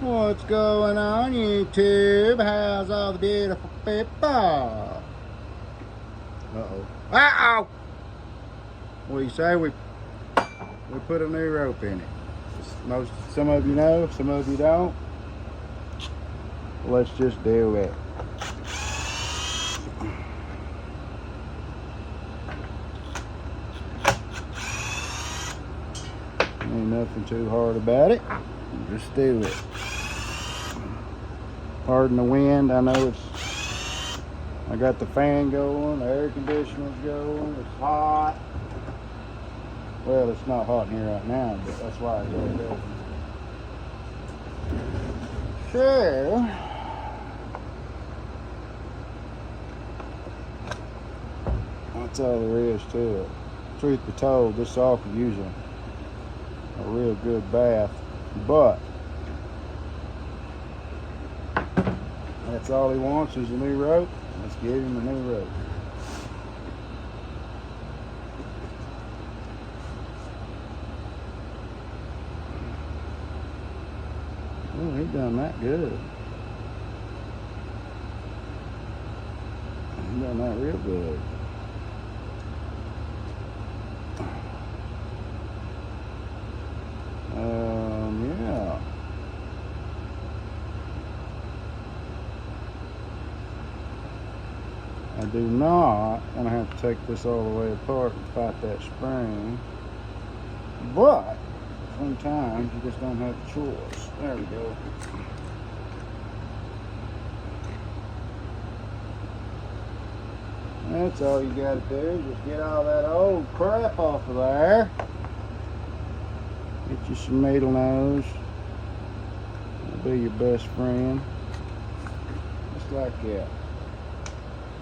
What's going on, YouTube? How's all the beautiful people? Uh-oh. Uh-oh! What do you say? We put a new rope in it. Some of you know, some of you don't. Let's just do it. Ain't nothing too hard about it. Just do it. Pardon the wind. I know I got the fan going, the air conditioner's going, it's hot. Well, it's not hot in here right now, but that's why it's really good. So, that's all there is to it. Truth be told, this saw could use a real good bath, but that's all he wants is a new rope. Let's give him a new rope. Oh, he done that good. He done that real good. Yeah. I do not want to have to take this all the way apart and fight that spring, but sometimes you just don't have a choice. There we go. That's all you got to do is just get all that old crap off of there. Get you some needle nose. It'll be your best friend. Just like that.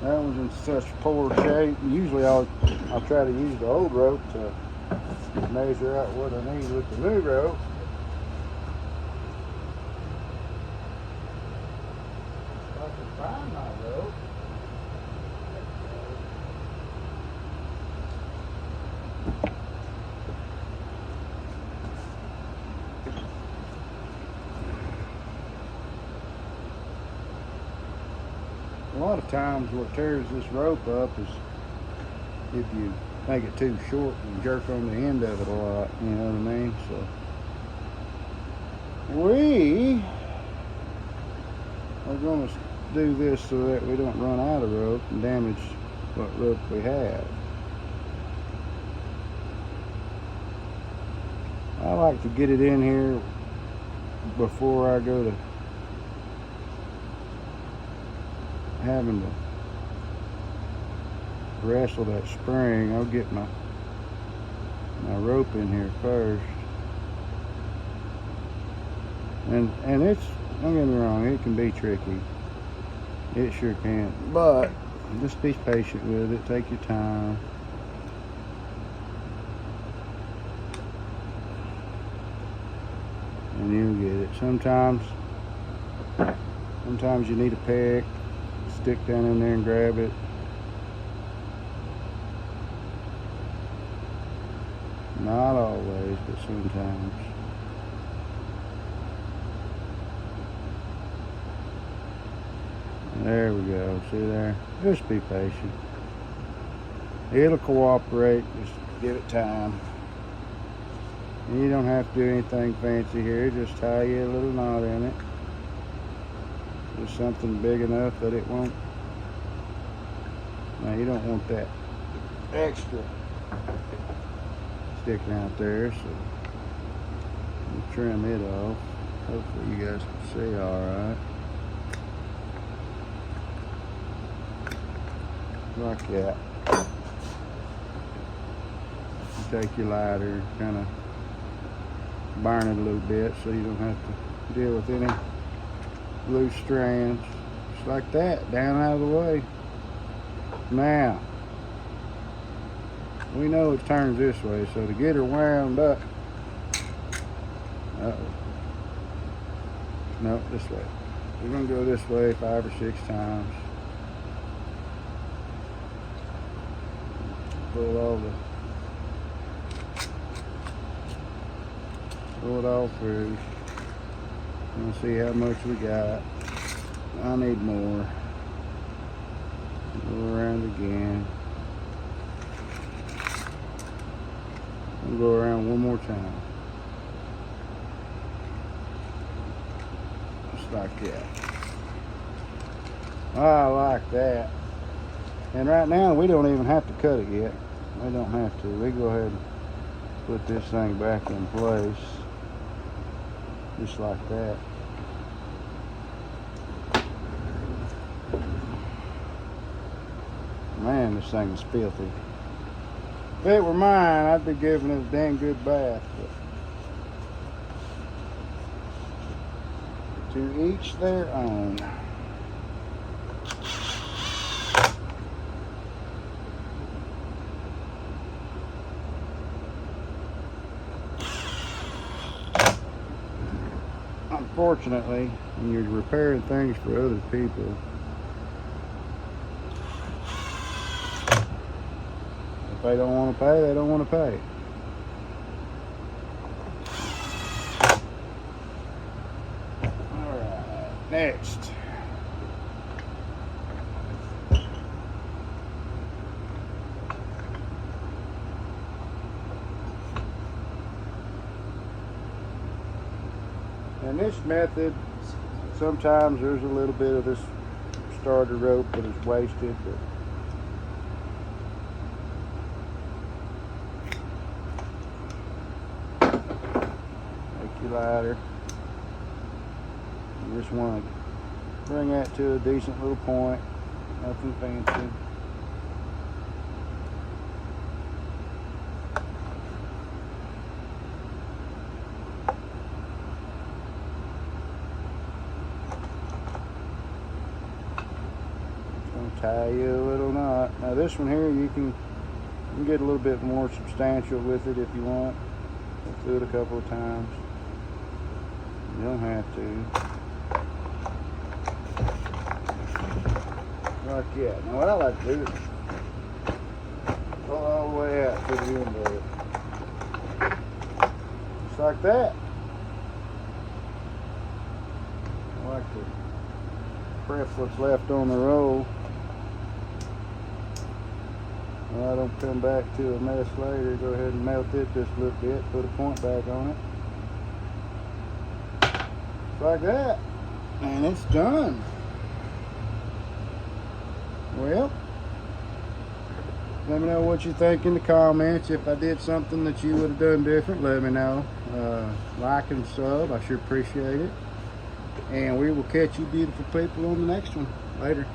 That one's in such poor shape. Usually I'll try to use the old rope to measure out what I need with the new rope. If I can find my rope. A lot of times what tears this rope up is if you make it too short and jerk on the end of it a lot, you know what I mean? So we are going to do this so that we don't run out of rope and damage what rope we have. I like to get it in here before I go to having to wrestle that spring. I'll get my rope in here first, and it's, don't get me wrong, it can be tricky, it sure can, but just be patient with it, take your time. And you'll get it. Sometimes you need a pick, stick down in there and grab it. Not always, but sometimes. There we go. See there? Just be patient. It'll cooperate. Just give it time. You don't have to do anything fancy here. Just tie you a little knot in it. Just something big enough that it won't. Now you don't want that extra sticking out there, so we'll trim it off. Hopefully you guys can see all right. Like that. You take your lighter, kind of burn it a little bit so you don't have to deal with any loose strands. Just like that, down out of the way. Now, we know it turns this way, so to get her wound up, no, this way. We're gonna go this way 5 or 6 times. Pull it all through. We'll see how much we got. I need more. Go around again. We'll go around one more time. Just like that. I like that. And right now we don't even have to cut it yet. We don't have to. We go ahead and put this thing back in place. Just like that. Man, this thing is filthy. If it were mine, I'd be giving it a dang good bath. But to each their own. Unfortunately, when you're repairing things for other people, if they don't want to pay, they don't want to pay. Alright, next. In this method, sometimes there's a little bit of this starter rope that is wasted, but make your ladder. You just want to bring that to a decent little point, nothing fancy. Tie you a little knot. Now this one here, you can get a little bit more substantial with it if you want. Go through it a couple of times. You don't have to. Like that. Now what I like to do is go all the way out to the end of it. Just like that. I like to prep what's left on the roll. I don't come back to a mess later. Go ahead and melt it just a little bit. Put a point back on it. Just like that. And it's done. Well, let me know what you think in the comments. If I did something that you would have done different, let me know. Like and sub. I sure appreciate it. And we will catch you beautiful people on the next one. Later.